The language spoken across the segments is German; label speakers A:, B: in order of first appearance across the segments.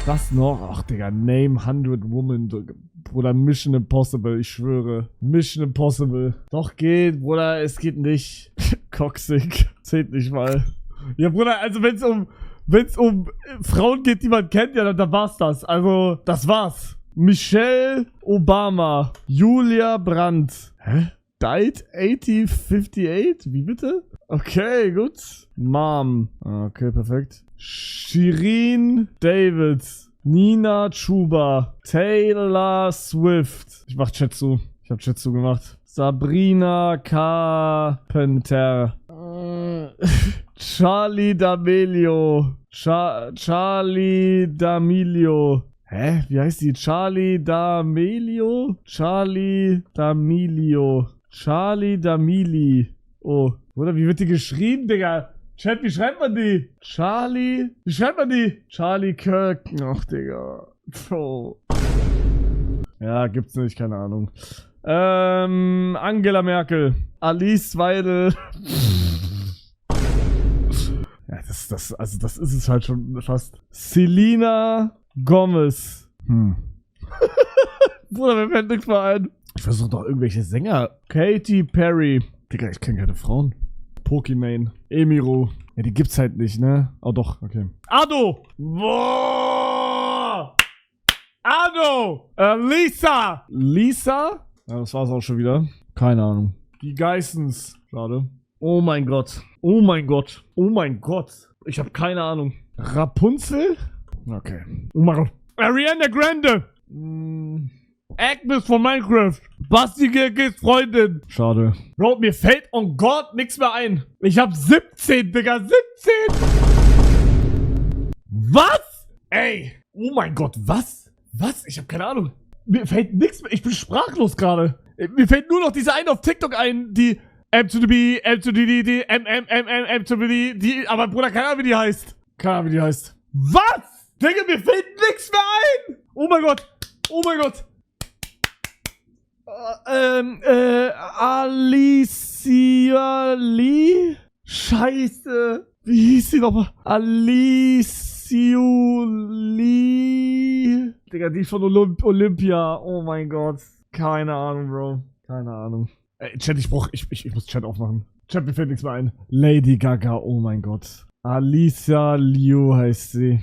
A: Was noch? Ach, Digga, Name 100 Woman. Bruder, Mission Impossible, ich schwöre. Mission Impossible. Doch geht, Bruder, es geht nicht. Coxic. Zählt nicht mal. Ja, Bruder, also wenn's um Frauen geht, die man kennt, ja, dann war's das. Also, das war's. Michelle Obama. Julia Brandt. Hä? Died 8058? Wie bitte? Okay, gut. Mom. Okay, perfekt. Shirin David. Nina Chuba. Taylor Swift. Ich mach Chat zu. Ich hab Chat zugemacht. Sabrina Carpenter. Charlie D'Amelio. Charlie D'Amelio. Hä? Wie heißt die? Charlie D'Amelio? Charlie D'Amelio. Charlie D'Ameli. Oh. Oder wie wird die geschrieben, Digga? Chat, wie schreibt man die? Charlie. Wie schreibt man die? Charlie Kirk. Ach, Digga. Oh. Ja, gibt's nicht, keine Ahnung. Angela Merkel. Alice Weidel. Ja, das ist es halt schon fast. Selena Gomez. Bruder, mir fällt nichts mehr ein. Ich versuche doch irgendwelche Sänger. Katy Perry. Digga, ich kenne keine Frauen. Pokimane. Emiro. Ja, die gibt's halt nicht, ne? Oh doch, okay. Ado! Boah! Ado! Lisa! Lisa? Ja, das war's auch schon wieder. Keine Ahnung. Die Geissens. Schade. Oh mein Gott. Oh mein Gott. Oh mein Gott. Ich habe keine Ahnung. Rapunzel? Okay. Oh mein Gott. Ariana Grande! Agnes von Minecraft. Basti Gilkes Freundin. Schade. Bro, mir fällt on God nichts mehr ein. Ich hab 17, Digga. 17! Was? Ey. Oh mein Gott, was? Was? Ich hab keine Ahnung. Mir fällt nichts mehr. Ich bin sprachlos gerade. Mir fällt nur noch diese eine auf TikTok ein, die M to the B, M to the D, M to the D, aber Bruder, keine Ahnung, wie die heißt. Keine Ahnung, wie die heißt. Was? Digga, mir fällt nichts mehr ein. Oh mein Gott. Oh mein Gott. Alicia Lee? Scheiße. Wie hieß sie nochmal? Alicia Lee? Digga, die ist von Olympia. Oh mein Gott. Keine Ahnung, Bro. Keine Ahnung. Ey, Chat, ich muss Chat aufmachen. Chat, mir fällt nichts mehr ein. Lady Gaga, oh mein Gott. Alicia Liu heißt sie.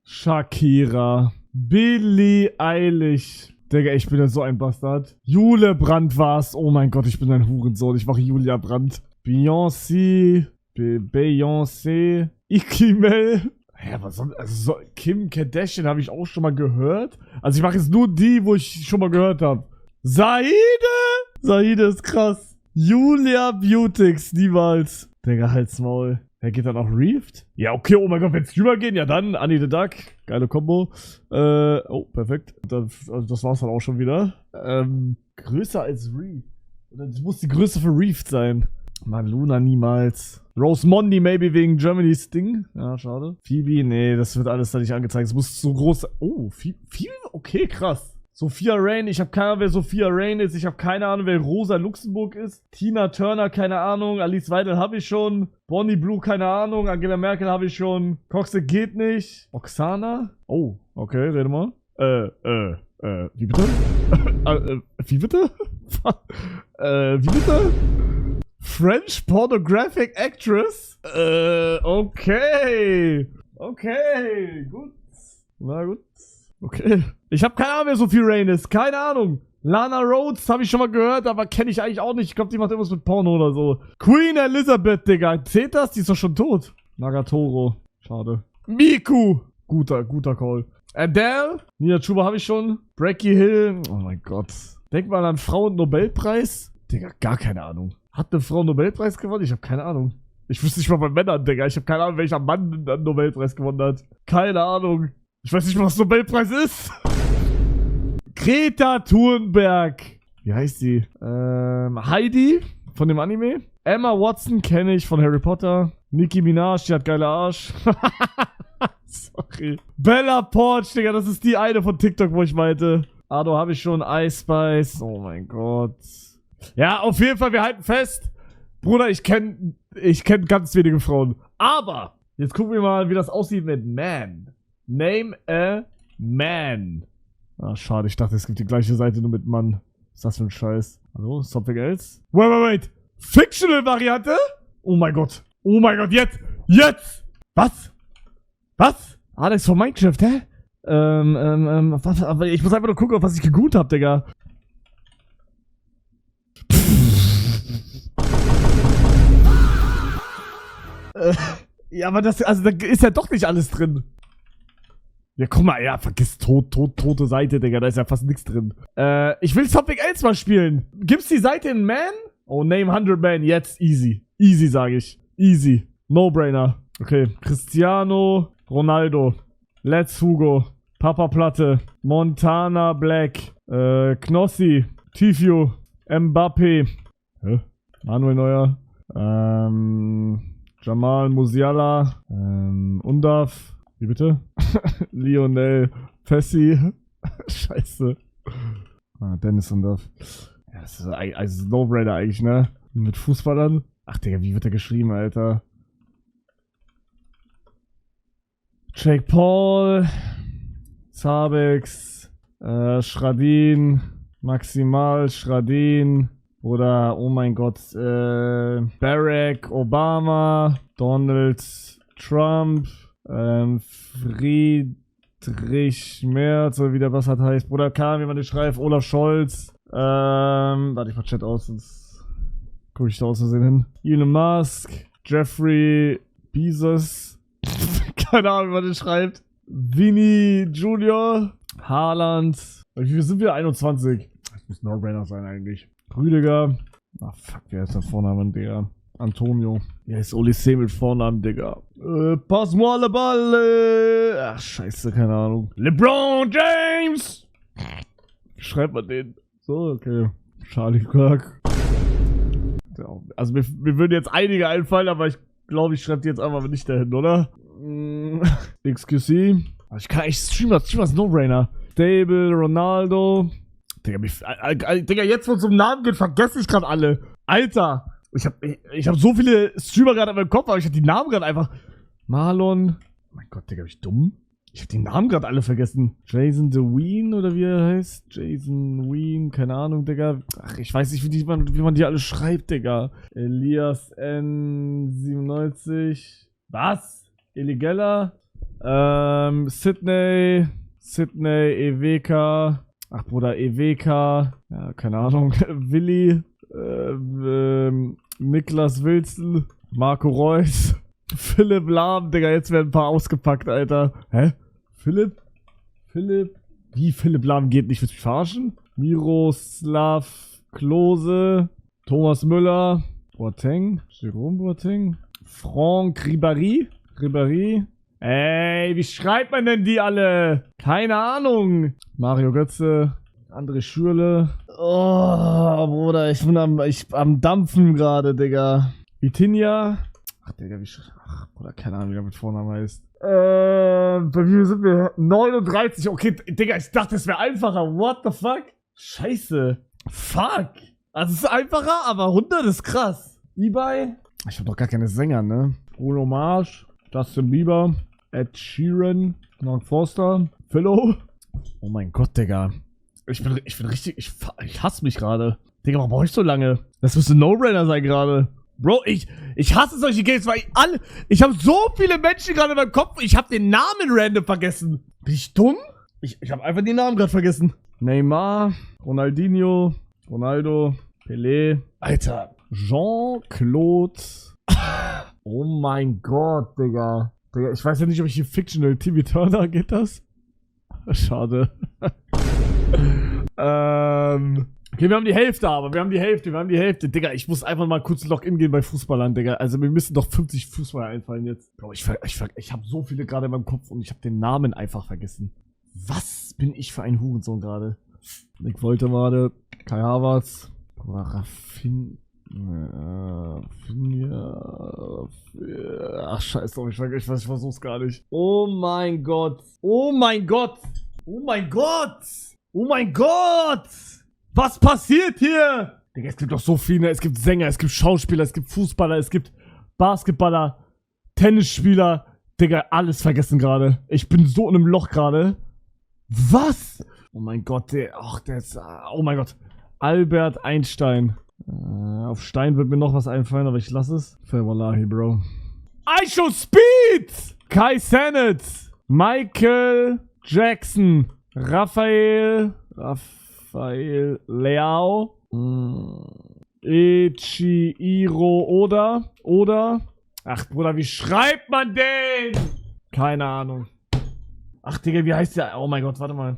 A: Shakira. Billie Eilish. Digga, ich bin ja so ein Bastard. Jule Brandt war's. Oh mein Gott, ich bin ein Hurensohn. Ich mache Julia Brandt. Beyoncé. Beyoncé. Ikimel. Ja, was soll... Also Kim Kardashian habe ich auch schon mal gehört. Also ich mache jetzt nur die, wo ich schon mal gehört habe. Saide? Saide ist krass. Julia Beautix, niemals. Digga, halt's Maul. Wer geht dann auch Reefed? Ja, okay, oh mein Gott, wenn Streamer gehen, ja dann, Annie the Duck. Geile Kombo. Oh, perfekt. Das war's dann auch schon wieder. Größer als Reefed. Das muss die Größe für Reefed sein. Mann, Luna niemals. Rosemondi maybe wegen Germany's Ding. Ja, schade. Phoebe, nee, das wird alles da nicht angezeigt. Es muss so groß sein. Oh, Phoebe? Okay, krass. Sophia Rain, ich habe keine Ahnung, wer Sophia Rain ist. Ich habe keine Ahnung, wer Rosa Luxemburg ist. Tina Turner, keine Ahnung. Alice Weidel habe ich schon. Bonnie Blue, keine Ahnung. Angela Merkel habe ich schon. Coxe geht nicht. Oksana? Oh, okay, rede mal. Wie bitte? Wie bitte? Wie bitte? French Pornographic Actress? Okay. Okay, gut. Na gut. Okay. Ich habe keine Ahnung, wer Sophie Rain ist. Keine Ahnung. Lana Rhodes habe ich schon mal gehört, aber kenne ich eigentlich auch nicht. Ich glaube, die macht irgendwas mit Porno oder so. Queen Elizabeth, Digga. Zählt das? Die ist doch schon tot. Nagatoro. Schade. Miku. Guter Call. Adele. Nina Chuba habe ich schon. Brecky Hill. Oh mein Gott. Denk mal an Frauen-Nobelpreis. Digga, gar keine Ahnung. Hat eine Frau einen Nobelpreis gewonnen? Ich habe keine Ahnung. Ich wüsste nicht mal bei Männern, Digga. Ich habe keine Ahnung, welcher Mann einen Nobelpreis gewonnen hat. Keine Ahnung. Ich weiß nicht mal, was Nobelpreis ist. Greta Thunberg. Wie heißt die? Heidi von dem Anime. Emma Watson kenne ich von Harry Potter. Nicki Minaj, die hat geile Arsch. Sorry. Bella Porch, Digga, das ist die eine von TikTok, wo ich meinte. Ado habe ich schon. Ice Spice. Oh mein Gott. Ja, auf jeden Fall, wir halten fest. Bruder, ich kenn ganz wenige Frauen. Aber, jetzt gucken wir mal, wie das aussieht mit Man. Name a Man. Ah, schade, ich dachte, es gibt die gleiche Seite nur mit Mann. Was ist das für ein Scheiß? Hallo, something else? Wait. Fictional-Variante? Oh mein Gott. Oh mein Gott, jetzt! Jetzt! Was? Was? Ah, das ist von Minecraft, hä? Aber ich muss einfach nur gucken, auf was ich gegoogelt hab, Digga. Ja, aber das, also da ist ja doch nicht alles drin. Ja, guck mal, ja, vergiss tote Seite, Digga, da ist ja fast nichts drin. Ich will Something Else mal spielen. Gibt's die Seite in Man? Oh, Name 100 Man, jetzt easy. Easy, sag ich. Easy. No-brainer. Okay, Cristiano Ronaldo. Let's Hugo. Papa Platte. Montana Black. Knossi. Tifio. Mbappé. Hä? Manuel Neuer. Jamal Musiala. Undav. Wie bitte? Lionel Pessi. Scheiße. Ah, Dennis Undav. Ja, das ist also No-Brainer eigentlich, ne? Mit Fußballern. Ach, Digga, wie wird der geschrieben, Alter? Jake Paul. Zabex. Schradin. Maximal Schradin. Oder, oh mein Gott, Barack Obama. Donald Trump. Friedrich Merz, oder wie der was hat heißt. Bruder Kahn, wie man den schreibt. Olaf Scholz. Warte, ich mach Chat aus, sonst guck ich da aus Versehen hin. Elon Musk. Jeffrey Bezos. Keine Ahnung, wie man den schreibt. Vinny Junior. Haaland. Wie viel sind wir? 21. Das muss No-Brainer sein eigentlich. Rüdiger. Ach fuck, wer ist der Vorname, Digga? Antonio. Ja, ist Olysee mit Vornamen, Digga. Pass-moi le Ball. Ach, scheiße, keine Ahnung. LeBron James! Wie schreibt man den? So, okay. Charlie Kirk. Also, mir würden jetzt einige einfallen, aber ich glaube, ich schreibe die jetzt einfach nicht dahin, oder? XQC. Ich kann echt streamen, No-Brainer. Stable, Ronaldo. Digga, jetzt, wo es um Namen geht, vergesse ich gerade alle. Alter. Ich hab so viele Streamer gerade in meinem Kopf, aber ich hab die Namen gerade einfach. Marlon. Oh mein Gott, Digga, bin ich dumm? Ich hab die Namen gerade alle vergessen. Jason DeWeen oder wie er heißt? Jason Ween, keine Ahnung, Digga. Ach, ich weiß nicht, wie man die alle schreibt, Digga. Elias N97. Was? Eligella. Sydney EWK. Ach, Bruder, EWK. Ja, keine Ahnung. Willi. Niklas Wilson, Marco Reus, Philipp Lahm, Digga, jetzt werden ein paar ausgepackt, Alter. Hä? Philipp? Wie Philipp Lahm geht nicht? Willst du mich verarschen? Miroslav Klose, Thomas Müller, Boateng, Jerome Boateng, Franck Ribéry. Ey, wie schreibt man denn die alle? Keine Ahnung. Mario Götze, André Schürrle. Oh, Bruder, ich bin am Dampfen gerade, Digga. Vitinha. Ach, Digga, ach, Bruder, keine Ahnung, wie der mit Vornamen heißt. Bei mir sind wir 39. Okay, Digga, ich dachte, es wäre einfacher. What the fuck? Scheiße. Fuck. Also, es ist einfacher, aber 100 ist krass. eBay. Ich hab doch gar keine Sänger, ne? Bruno Mars, Justin Bieber, Ed Sheeran, Mark Forster, Philo. Oh mein Gott, Digga. Ich bin richtig, ich hasse mich gerade. Digga, warum brauche ich so lange? Das müsste No-Brainer sein gerade. Bro, ich hasse solche Games, weil ich habe so viele Menschen gerade in meinem Kopf, ich habe den Namen random vergessen. Bin ich dumm? Ich habe einfach den Namen gerade vergessen. Neymar, Ronaldinho, Ronaldo, Pelé. Alter, Jean-Claude. Oh mein Gott, Digga. Digga, ich weiß ja nicht, ob ich hier Fictional Timmy Turner, geht das? Schade. Okay, wir haben die Hälfte, Digga, ich muss einfach mal kurz Login gehen bei Fußballern, Digga. Also mir müssen doch 50 Fußballer einfallen jetzt. Bro, ich habe so viele gerade in meinem Kopf und ich habe den Namen einfach vergessen. Was bin ich für ein Hurensohn gerade? Nick Woltemade, Kai Havertz, ach scheiß drauf, ich versuch's gar nicht. Oh mein Gott. Was passiert hier? Digga, es gibt doch so viele. Es gibt Sänger, es gibt Schauspieler, es gibt Fußballer, es gibt Basketballer, Tennisspieler. Digga, alles vergessen gerade. Ich bin so in einem Loch gerade. Was? Oh mein Gott, der ist, oh mein Gott. Albert Einstein. Auf Stein wird mir noch was einfallen, aber ich lasse es. Wallahi, Bro. I show speed! Kai Sennett. Michael Jackson. Raphael Leao. Ichiro Oda. Ach, Bruder, wie schreibt man den? Keine Ahnung. Ach, Digga, wie heißt der? Oh mein Gott, warte mal.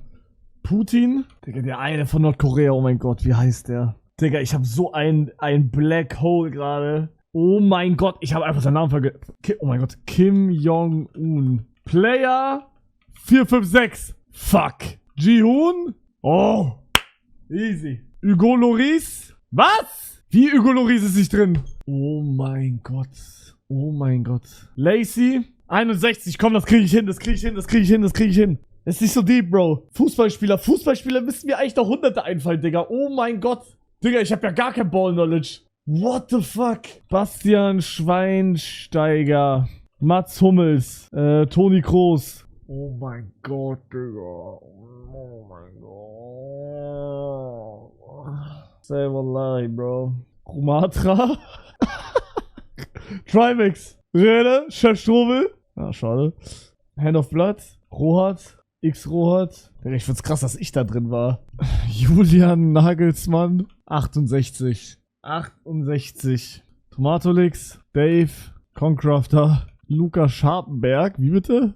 A: Putin? Digga, der eine von Nordkorea. Oh mein Gott, wie heißt der? Digga, ich habe so ein Black Hole gerade. Oh mein Gott, ich habe einfach seinen Namen vergessen. Oh mein Gott, Kim Jong-un. Player 456. Fuck. Ji-Hoon? Oh. Easy. Hugo Loris? Was? Wie Hugo Loris ist nicht drin? Oh mein Gott. Oh mein Gott. Lacey? 61. Komm, das kriege ich hin. Das kriege ich hin. Ist nicht so deep, Bro. Fußballspieler müssten mir eigentlich noch Hunderte einfallen, Digga. Oh mein Gott. Digga, ich habe ja gar kein Ball-Knowledge. What the fuck? Bastian Schweinsteiger. Mats Hummels. Toni Kroos. Oh mein Gott, Digga. Oh mein Gott. Say wallahi, Bro. Rumatra. Trimax. Rede. Chef Strobel. Ah, schade. Hand of Blood. Rohat. X-Rohat. Ich find's krass, dass ich da drin war. Julian Nagelsmann. 68. Tomatolix. Dave. Concrafter. Luca Scharpenberg. Wie bitte?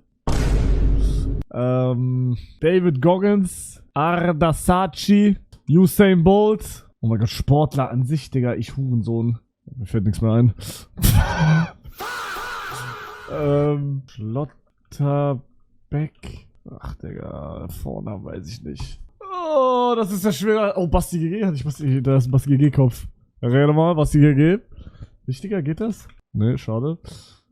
A: David Goggins. Ardasachi. Usain Bolt. Oh mein Gott, Sportler an sich, Digga. Ich Hurensohn. Mir fällt nichts mehr ein. Schlotterbeck. Ach, Digga, Vornamen weiß ich nicht. Oh, das ist ja schwer. Oh, Basti GG hatte ich Basti. Da ist ein Basti GG-Kopf. Rede mal, Basti GG. Wichtiger, geht das? Ne, schade.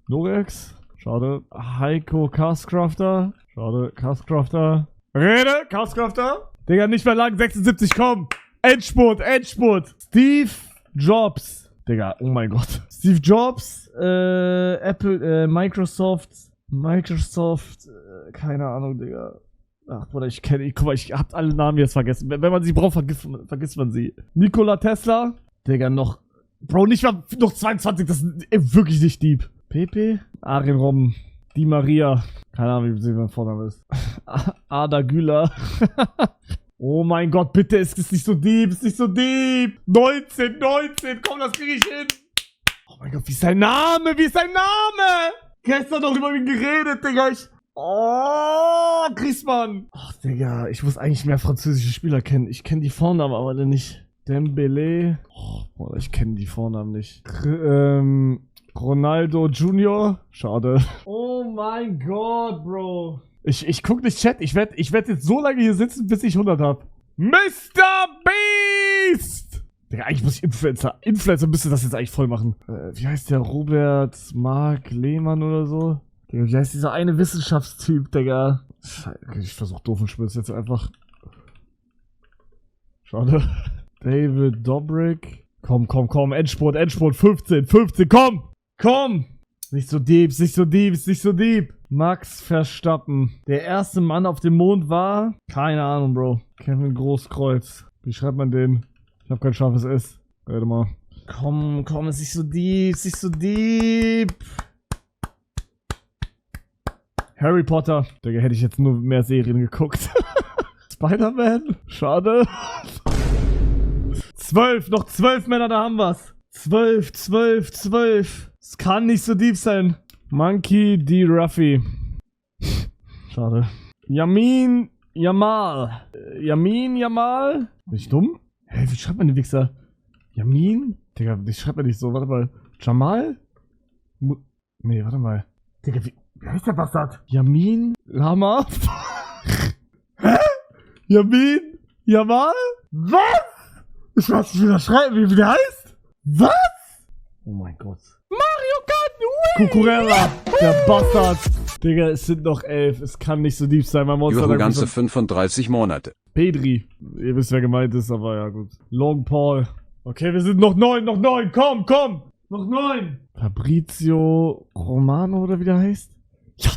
A: Norex. Schade. Heiko Castcrafter. Schade. Castcrafter. Rede, Castcrafter. Digga, nicht mehr lang. 76, komm. Endspurt. Steve Jobs. Digga, oh mein Gott. Steve Jobs. Apple, Microsoft, keine Ahnung, Digga. Ach, Bruder, guck mal, ich hab alle Namen jetzt vergessen. Wenn man sie braucht, vergisst man sie. Nikola Tesla. Digga, Bro, nicht mal noch 22, das ist wirklich nicht deep. Pepe. Arjen Robben. Di Maria. Keine Ahnung, wie sie mein Vorname ist. Ada Güler. Oh mein Gott, bitte, ist nicht so deep, 19, komm, das krieg ich hin. Oh mein Gott, wie ist sein Name? Gestern noch über ihn geredet, Digga. Oh, Griezmann. Ach, Digga, ich muss eigentlich mehr französische Spieler kennen. Ich kenne die Vornamen aber alle nicht. Dembele. Oh, Bruder, ich kenne die Vornamen nicht. Ronaldo Junior. Schade. Oh mein Gott, Bro. Ich guck nicht Chat. Ich werd jetzt so lange hier sitzen, bis ich 100 hab. Mr. Beast! Digga, eigentlich muss ich Influencer müsste das jetzt eigentlich voll machen. Wie heißt der? Robert Mark Lehmann oder so? Digga, wie heißt dieser eine Wissenschaftstyp, Digga? Ich versuch doofen Spitz jetzt einfach. Schade. David Dobrik. Komm. Endspurt. 15, komm! Nicht so deep. Max Verstappen. Der erste Mann auf dem Mond war... Keine Ahnung, Bro. Kevin Großkreuz. Wie schreibt man den? Ich hab kein scharfes S. Warte mal. Komm, ist nicht so deep. Harry Potter. Digga, hätte ich jetzt nur mehr Serien geguckt. Spider-Man. Schade. 12. Noch 12 Männer, da haben wir's. 12. Es kann nicht so deep sein. Monkey D. Ruffy. Schade. Yamin Yamal. Bin ich dumm? Hä, wie schreibt man den Wichser? Yamin? Digga, wie schreibt man nicht so? Warte mal. Jamal? Nee, warte mal. Digga, wie heißt der Bastard? Yamin Lama? Hä? Yamin Yamal? Was? Ich weiß nicht, wie das schreibt, wie der heißt. Was? Oh mein Gott. Mario Kart, Cucurella, der Bastard. Digga, es sind noch 11. Es kann nicht so deep sein. Mein Monster
B: Über ganze 35 Monate.
A: Pedri. Ihr wisst, wer gemeint ist, aber ja, gut. Long Paul. Okay, wir sind noch 9. Komm. Noch 9. Fabrizio Romano oder wie der heißt? Ja.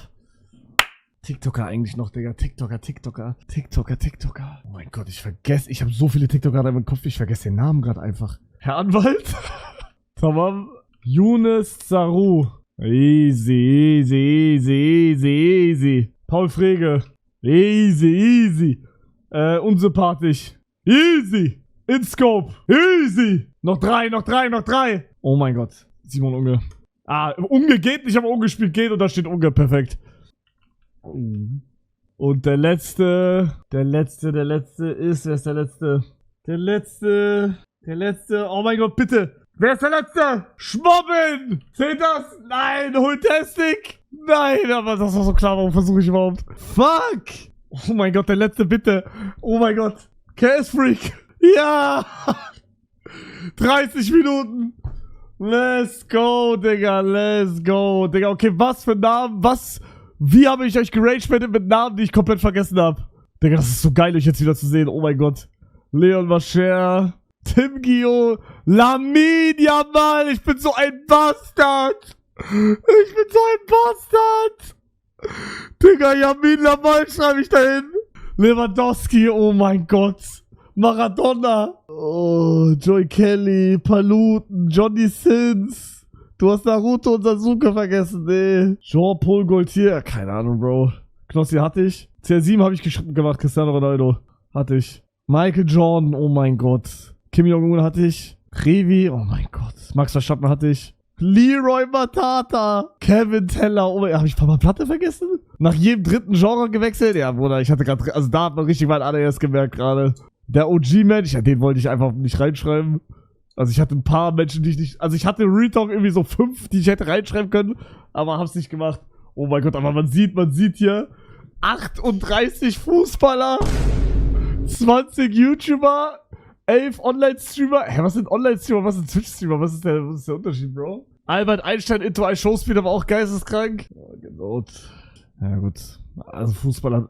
A: TikToker eigentlich noch, Digga. TikToker. Oh mein Gott, ich habe so viele TikToker gerade im Kopf, ich vergesse den Namen gerade einfach. Herr Anwalt? Tamam. Younes Zaru. Easy. Paul Frege. Easy. Unsympathisch. Easy. InScope. Easy. Noch drei. Oh mein Gott. Simon Unge. Unge geht nicht, aber Unge spielt geht und da steht Unge. Perfekt. Und der letzte ist, wer ist der letzte? Der letzte, oh mein Gott, bitte. Wer ist der letzte? Schmobben! Seht das? Nein, Hultastic! Nein, aber das war so klar, warum versuche ich überhaupt? Fuck! Oh mein Gott, der letzte, bitte. Oh mein Gott. Chaos Freak. Ja! 30 Minuten. Let's go, Digga. Okay, was für Namen? Wie habe ich euch geragebattet mit Namen, die ich komplett vergessen habe? Digga, das ist so geil, euch jetzt wieder zu sehen. Oh mein Gott. Leon Mascher. Tim Gio. Lamin Yamal. Ich bin so ein Bastard. Digga, Yamin Yamal schreibe ich dahin. Lewandowski. Oh mein Gott. Maradona. Oh, Joey Kelly. Paluten. Johnny Sins. Du hast Naruto und Sasuke vergessen, nee. Jean-Paul Gaultier. Keine Ahnung, Bro. Knossi hatte ich. CR7 habe ich gemacht. Cristiano Ronaldo. Hatte ich. Michael Jordan. Oh mein Gott. Kim Jong-un hatte ich. Revi. Oh mein Gott. Max Verstappen hatte ich. Leroy Matata. Kevin Teller. Oh mein Gott. Habe ich Papa Platte vergessen? Nach jedem dritten Genre gewechselt? Ja, Bruder. Ich hatte gerade... Also da hat man richtig mein ADS gemerkt gerade. Der OG-Mensch. Ja, den wollte ich einfach nicht reinschreiben. Also ich hatte ein paar Menschen, die ich nicht... Also ich hatte Retalk irgendwie so 5, die ich hätte reinschreiben können, aber hab's nicht gemacht. Oh mein Gott, aber man sieht hier 38 Fußballer, 20 YouTuber, 11 Online-Streamer. Hä, was sind Online-Streamer, was sind Twitch-Streamer? Was ist der Unterschied, Bro? Albert Einstein, Into I Showspeed, aber auch geisteskrank. Oh, genau. Ja gut. Also Fußballer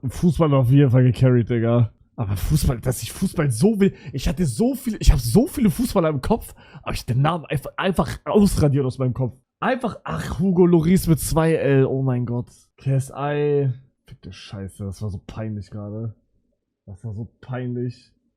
A: auf jeden Fall gecarried, Digga. Aber Fußball, dass ich Fußball so will. Ich habe so viele Fußballer im Kopf, aber ich den Namen einfach ausradiert aus meinem Kopf. Einfach, Hugo Lloris mit 2L, oh mein Gott. KSI. Fickte Scheiße, das war so peinlich gerade. Das war so peinlich.